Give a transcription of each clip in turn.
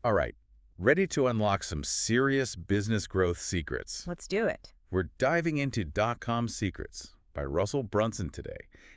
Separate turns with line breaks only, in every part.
All right, ready to unlock some serious business growth secrets.
Let's do it.
We're diving into DotCom Secrets by Russell Brunson today.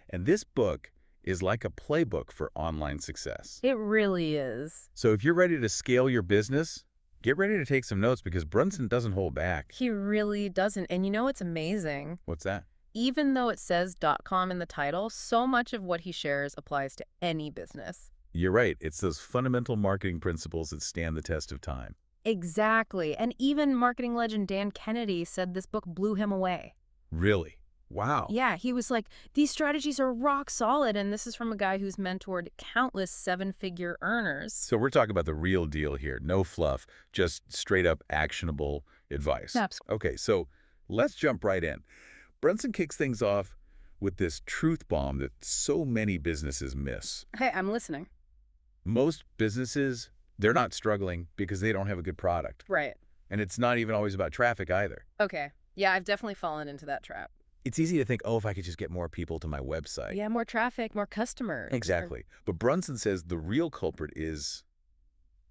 And this book is like a playbook for online success.
It really is.
So if you're ready to scale your business, get ready to take some notes because Brunson doesn't hold back.
He really doesn't. And you know what's amazing?
What's that?
Even though it says .com in the title, so much of what he shares applies to any business.
You're right. It's those fundamental marketing principles that stand the test of time.
Exactly. And even marketing legend Dan Kennedy said this book blew him away.
Really? Wow.
Yeah, he was like, these strategies are rock solid. And this is from a guy who's mentored countless seven-figure earners.
So we're talking about the real deal here. No fluff, just straight up actionable advice.
Absolutely.
Okay, so let's jump right in. Brunson kicks things off with this truth bomb that so many businesses miss.
Hey, I'm listening.
Most businesses, they're not struggling because they don't have a good product.
Right.
And it's not even always about traffic either.
Okay. Yeah, I've definitely fallen into that trap.
It's easy to think, oh, if I could just get more people to my website.
Yeah, more traffic, more customers.
Exactly. But Brunson says the real culprit is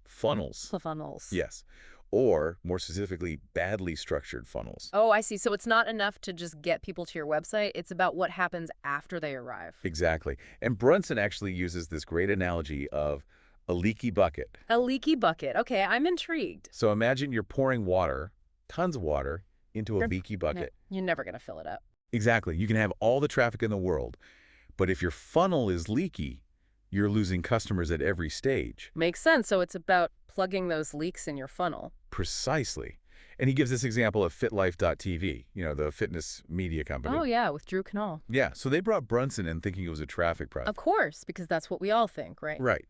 funnels.
Funnels.
Yes. Or, more specifically, badly structured funnels.
Oh, I see. So it's not enough to just get people to your website. It's about what happens after they arrive.
Exactly. And Brunson actually uses this great analogy of a leaky bucket.
A leaky bucket. Okay, I'm intrigued.
So imagine you're pouring water, tons of water, into a
Sure.
leaky bucket.
You're never going to fill it up.
Exactly. You can have all the traffic in the world, but if your funnel is leaky, you're losing customers at every stage.
Makes sense. So it's about plugging those leaks in your funnel.
Precisely. And he gives this example of FitLife.tv, the fitness media company.
Oh, yeah, with Drew Canal.
Yeah, so they brought Brunson in thinking it was a traffic
Of
project.
course, because that's what we all think, right?
Right.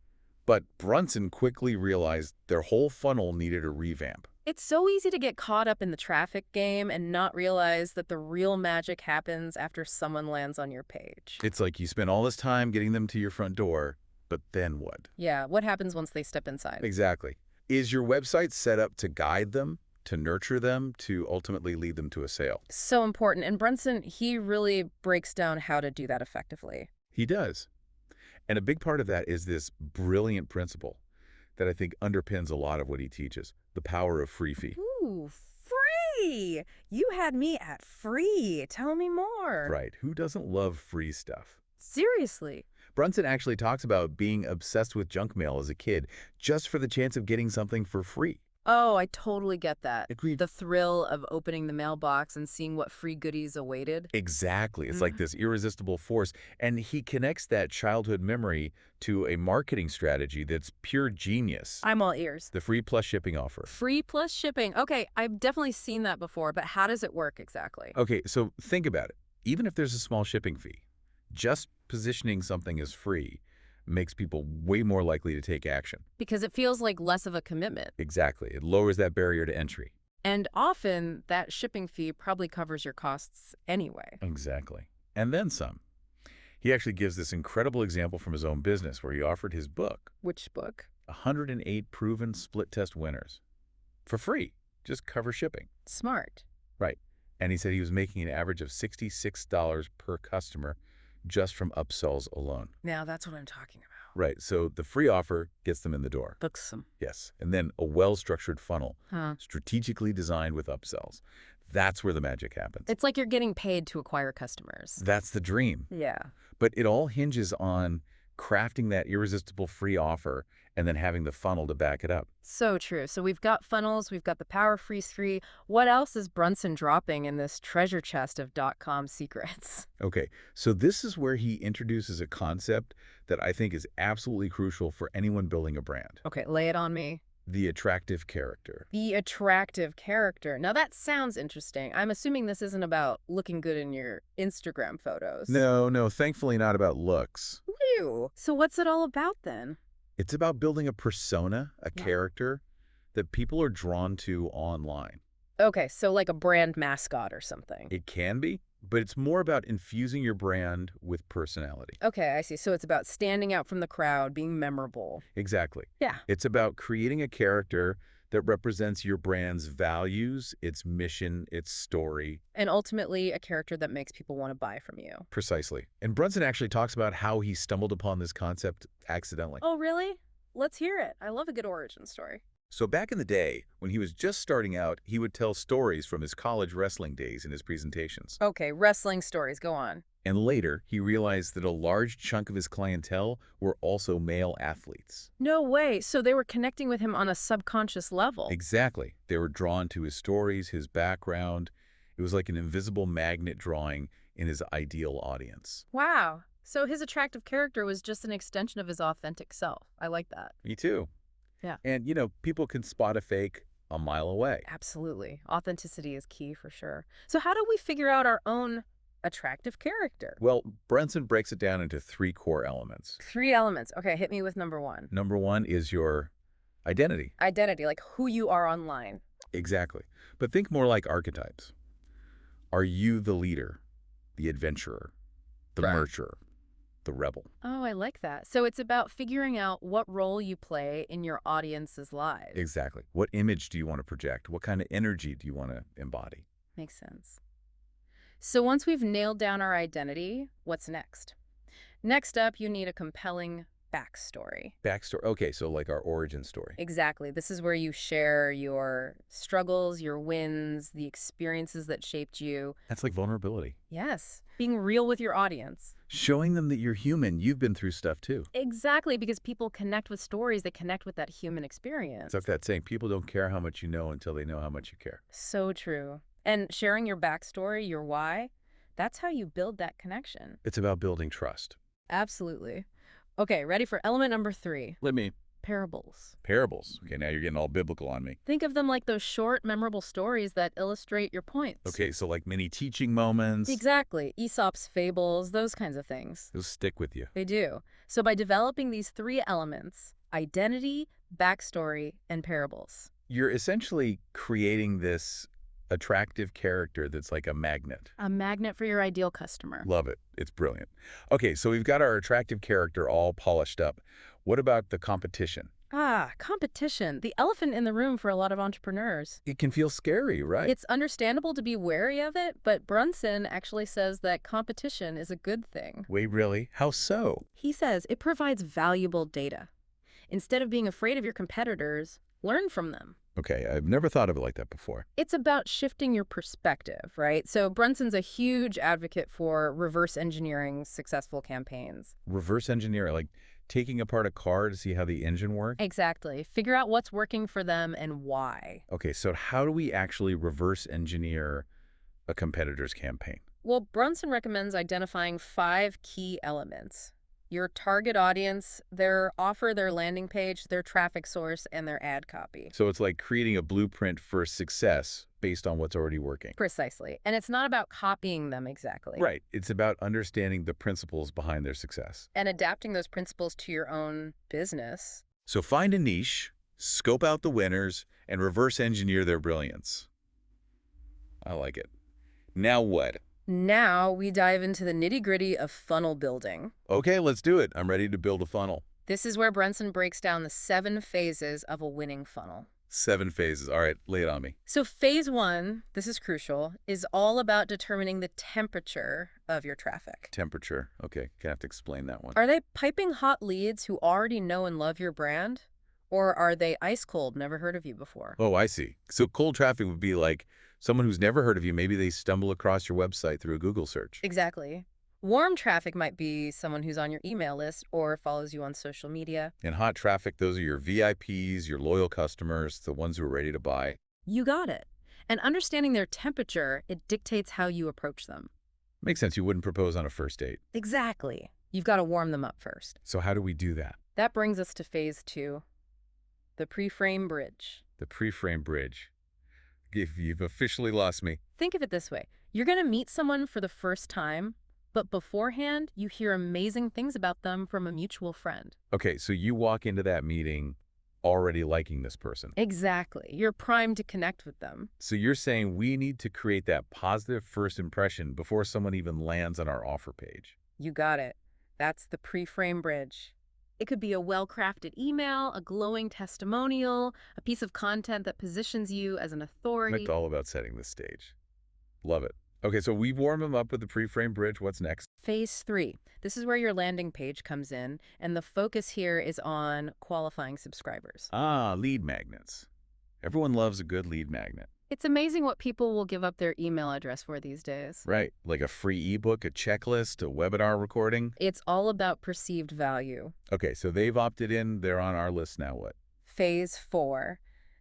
But Brunson quickly realized their whole funnel needed a revamp.
It's so easy to get caught up in the traffic game and not realize that the real magic happens after someone lands on your page.
It's like you spend all this time getting them to your front door, but then what?
Yeah, what happens once they step inside?
Exactly. Is your website set up to guide them, to nurture them, to ultimately lead them to a sale?
So important. And Brunson, he really breaks down how to do that effectively.
He does. And a big part of that is this brilliant principle that I think underpins a lot of what he teaches, the power of free fee.
Ooh, free! You had me at free. Tell me more.
Right. Who doesn't love free stuff?
Seriously.
Brunson actually talks about being obsessed with junk mail as a kid just for the chance of getting something for free.
Oh, I totally get that.
Agreed.
The thrill of opening the mailbox and seeing what free goodies awaited.
Exactly. It's like this irresistible force. And he connects that childhood memory to a marketing strategy that's pure genius.
I'm all ears.
The free plus shipping offer.
Free plus shipping. Okay, I've definitely seen that before, but how does it work exactly?
Okay, so think about it. Even if there's a small shipping fee, just positioning something as free makes people way more likely to take action.
Because it feels like less of a commitment.
Exactly. It lowers that barrier to entry.
And often, that shipping fee probably covers your costs anyway.
Exactly. And then some. He actually gives this incredible example from his own business where he offered his book,
Which book?
108 Proven Split Test Winners, for free. Just cover shipping.
Smart.
Right. And he said he was making an average of $66 per customer just from upsells alone.
Now, that's what I'm talking about.
Right. So the free offer gets them in the door.
Buxom.
Yes. And then a well-structured funnel,
Huh.
strategically designed with upsells. That's where the magic happens.
It's like you're getting paid to acquire customers.
That's the dream.
Yeah.
But it all hinges on crafting that irresistible free offer and then having the funnel to back it up.
So true. So we've got funnels, we've got the power freeze free. What else is Brunson dropping in this treasure chest of .com secrets?
Okay, so this is where he introduces a concept that I think is absolutely crucial for anyone building a brand.
Okay, lay it on me.
The attractive character.
The attractive character. Now that sounds interesting. I'm assuming this isn't about looking good in your Instagram photos.
No, thankfully not about looks.
Ew. So what's it all about then?
It's about building a persona, a
Yeah.
character that people are drawn to online.
Okay, so like a brand mascot or something.
It can be, but it's more about infusing your brand with personality.
Okay, I see. So it's about standing out from the crowd, being memorable.
Exactly.
Yeah.
It's about creating a character that represents your brand's values, its mission, its story.
And ultimately, a character that makes people want to buy from you.
Precisely. And Brunson actually talks about how he stumbled upon this concept accidentally.
Oh, really? Let's hear it. I love a good origin story.
So back in the day, when he was just starting out, he would tell stories from his college wrestling days in his presentations.
Okay, wrestling stories, go on.
And later, he realized that a large chunk of his clientele were also male athletes.
No way. So they were connecting with him on a subconscious level.
Exactly. They were drawn to his stories, his background. It was like an invisible magnet drawing in his ideal audience.
Wow. So his attractive character was just an extension of his authentic self. I like that.
Me too.
Yeah.
And, people can spot a fake a mile away.
Absolutely. Authenticity is key for sure. So how do we figure out our own attractive character?
Well, Brunson breaks it down into 3 core elements.
3 elements. Okay, hit me with number 1.
Number 1 is your identity.
Identity, like who you are online.
Exactly. But think more like archetypes. Are you the leader, the adventurer, the
Right.
nurturer, the rebel?
Oh, I like that. So it's about figuring out what role you play in your audience's lives.
Exactly. What image do you want to project? What kind of energy do you want to embody?
Makes sense. So once we've nailed down our identity, what's next? Next up, you need a compelling backstory.
Backstory. Okay, so like our origin story.
Exactly. This is where you share your struggles, your wins, the experiences that shaped you.
That's like vulnerability.
Yes, being real with your audience.
Showing them that you're human. You've been through stuff too.
Exactly, because people connect with stories, they connect with that human experience.
It's like that saying, people don't care how much you know until they know how much you care.
So true. And sharing your backstory, your why, that's how you build that connection.
It's about building trust.
Absolutely. Okay, ready for element number 3,
Let me.
parables.
Parables. Okay, now you're getting all biblical on me.
Think of them like those short, memorable stories that illustrate your points.
Okay, so like mini teaching moments.
Exactly. Aesop's fables, those kinds of things.
They'll stick with you.
They do. So by developing these 3 elements, identity, backstory, and parables.
You're essentially creating this attractive character that's like a magnet.
A magnet for your ideal customer.
Love it. It's brilliant. Okay, so we've got our attractive character all polished up. What about the competition?
Competition. The elephant in the room for a lot of entrepreneurs.
It can feel scary, right?
It's understandable to be wary of it, but Brunson actually says that competition is a good thing.
Wait, really? How so?
He says it provides valuable data. Instead of being afraid of your competitors, learn from them.
Okay, I've never thought of it like that before.
It's about shifting your perspective, right? So Brunson's a huge advocate for reverse engineering successful campaigns.
Reverse engineer, like taking apart a car to see how the engine works?
Exactly. Figure out what's working for them and why.
Okay, so how do we actually reverse engineer a competitor's campaign?
Well, Brunson recommends identifying 5 key elements. Your target audience, their offer, their landing page, their traffic source, and their ad copy.
So it's like creating a blueprint for success based on what's already working.
Precisely. And it's not about copying them exactly.
Right. It's about understanding the principles behind their success.
And adapting those principles to your own business.
So find a niche, scope out the winners, and reverse engineer their brilliance. I like it. Now what?
Now we dive into the nitty-gritty of funnel building.
Okay, let's do it. I'm ready to build a funnel.
This is where Brunson breaks down the 7 phases of a winning funnel.
7 phases. All right, lay it on me.
So phase 1, this is crucial, is all about determining the temperature of your traffic.
Temperature. Okay, gonna have to explain that one.
Are they piping hot leads who already know and love your brand? Or are they ice cold, never heard of you before?
Oh, I see. So cold traffic would be like someone who's never heard of you. Maybe they stumble across your website through a Google search.
Exactly. Warm traffic might be someone who's on your email list or follows you on social media.
And hot traffic, those are your VIPs, your loyal customers, the ones who are ready to buy.
You got it. And understanding their temperature, it dictates how you approach them.
Makes sense. You wouldn't propose on a first date.
Exactly. You've got to warm them up first.
So how do we do that?
That brings us to phase 2, the pre-frame bridge.
The pre-frame bridge. You've officially lost me.
Think of it this way. You're going to meet someone for the first time, but beforehand, you hear amazing things about them from a mutual friend.
Okay, so you walk into that meeting already liking this person.
Exactly. You're primed to connect with them.
So you're saying we need to create that positive first impression before someone even lands on our offer page.
You got it. That's the pre-frame bridge. It could be a well-crafted email, a glowing testimonial, a piece of content that positions you as an authority.
It's all about setting the stage. Love it. Okay, so we've warmed them up with the pre-framed bridge. What's next?
Phase 3. This is where your landing page comes in, and the focus here is on qualifying subscribers.
Ah, lead magnets. Everyone loves a good lead magnet.
It's amazing what people will give up their email address for these days.
Right, like a free ebook, a checklist, a webinar recording.
It's all about perceived value.
Okay, so they've opted in. They're on our list now. What?
Phase 4.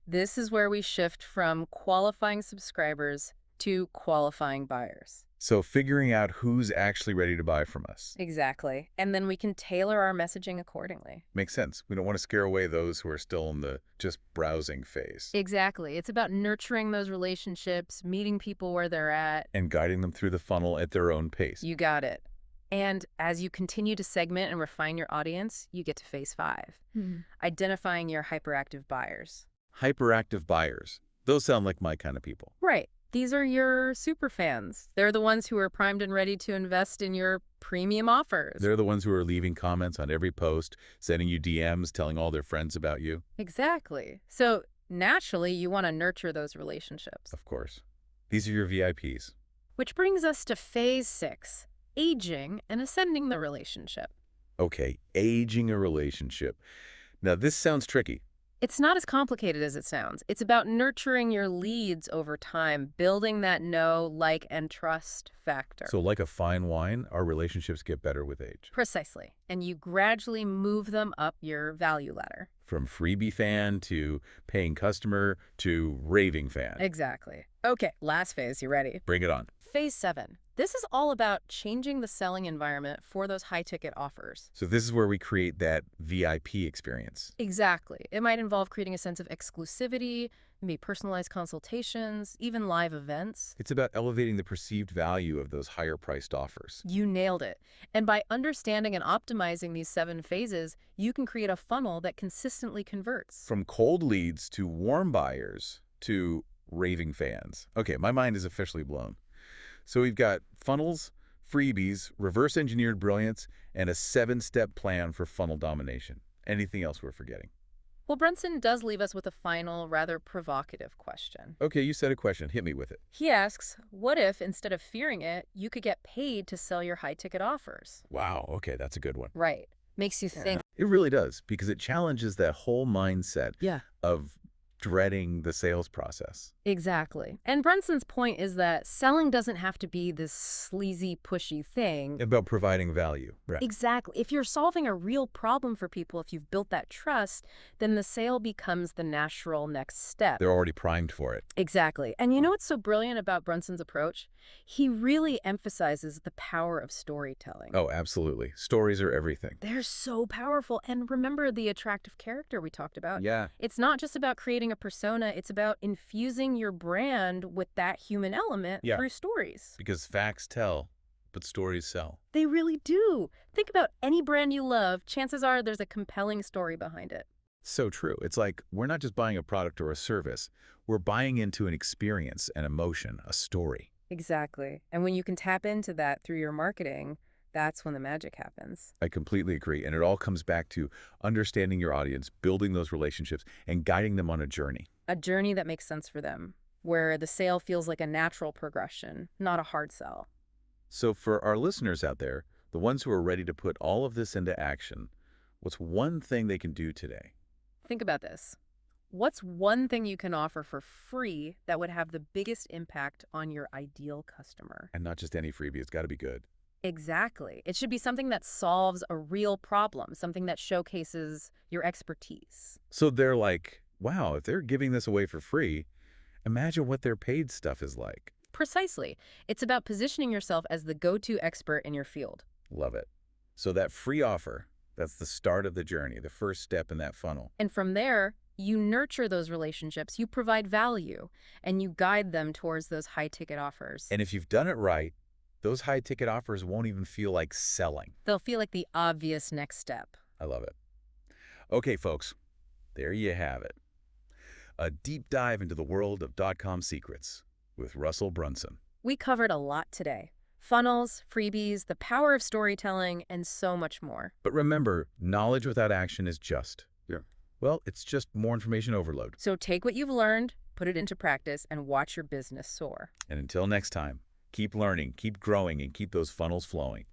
This is where we shift from qualifying subscribers to qualifying buyers.
So figuring out who's actually ready to buy from us.
Exactly. And then we can tailor our messaging accordingly.
Makes sense. We don't want to scare away those who are still in the just browsing phase.
Exactly. It's about nurturing those relationships, meeting people where they're at.
And guiding them through the funnel at their own pace.
You got it. And as you continue to segment and refine your audience, you get to phase 5, identifying your hyperactive buyers.
Hyperactive buyers. Those sound like my kind of people.
Right. These are your super fans. They're the ones who are primed and ready to invest in your premium offers.
They're the ones who are leaving comments on every post, sending you DMs, telling all their friends about you.
Exactly. So naturally, you want to nurture those relationships.
Of course. These are your VIPs.
Which brings us to phase 6, aging and ascending the relationship.
Okay, aging a relationship. Now, this sounds tricky.
It's not as complicated as it sounds. It's about nurturing your leads over time, building that know, like, and trust factor.
So like a fine wine, our relationships get better with age.
Precisely. And you gradually move them up your value ladder.
From freebie fan to paying customer to raving fan.
Exactly. Okay, last phase. You ready?
Bring it on.
Phase 7. This is all about changing the selling environment for those high-ticket offers.
So this is where we create that VIP experience.
Exactly. It might involve creating a sense of exclusivity, maybe personalized consultations, even live events.
It's about elevating the perceived value of those higher-priced offers.
You nailed it. And by understanding and optimizing these 7 phases, you can create a funnel that consistently converts.
From cold leads to warm buyers to raving fans. Okay, my mind is officially blown. So we've got funnels, freebies, reverse-engineered brilliance, and a 7-step plan for funnel domination. Anything else we're forgetting?
Well, Brunson does leave us with a final, rather provocative question.
Okay, you said a question. Hit me with it.
He asks, what if, instead of fearing it, you could get paid to sell your high-ticket offers?
Wow, okay, that's a good one.
Right. Makes you think.
It really does, because it challenges that whole mindset
Yeah.
of dreading the sales process.
Exactly. And Brunson's point is that selling doesn't have to be this sleazy, pushy thing.
About providing value. Right.
Exactly. If you're solving a real problem for people, if you've built that trust, then the sale becomes the natural next step.
They're already primed for it.
Exactly. And you know what's so brilliant about Brunson's approach? He really emphasizes the power of storytelling.
Oh, absolutely. Stories are everything.
They're so powerful. And remember the attractive character we talked about?
Yeah.
It's not just about creating a persona, it's about infusing your brand with that human element through stories.
Because facts tell, but stories sell.
They really do. Think about any brand you love, chances are there's a compelling story behind it.
So true. It's like we're not just buying a product or a service. We're buying into an experience, an emotion, a story.
Exactly. And when you can tap into that through your marketing, that's when the magic happens.
I completely agree. And it all comes back to understanding your audience, building those relationships, and guiding them on a journey.
A journey that makes sense for them, where the sale feels like a natural progression, not a hard sell.
So for our listeners out there, the ones who are ready to put all of this into action, what's one thing they can do today?
Think about this. What's one thing you can offer for free that would have the biggest impact on your ideal customer?
And not just any freebie, it's got to be good.
Exactly. It should be something that solves a real problem, something that showcases your expertise.
So they're like, wow, if they're giving this away for free, imagine what their paid stuff is like.
Precisely. It's about positioning yourself as the go-to expert in your field.
Love it. So that free offer, that's the start of the journey, the first step in that funnel.
And from there, you nurture those relationships, you provide value, and you guide them towards those high-ticket offers.
And if you've done it right, those high-ticket offers won't even feel like selling.
They'll feel like the obvious next step.
I love it. Okay, folks, there you have it. A deep dive into the world of .com Secrets with Russell Brunson.
We covered a lot today. Funnels, freebies, the power of storytelling, and so much more.
But remember, knowledge without action is just, well, it's just more information overload.
So take what you've learned, put it into practice, and watch your business soar.
And until next time, Keep learning, keep growing, and keep those funnels flowing.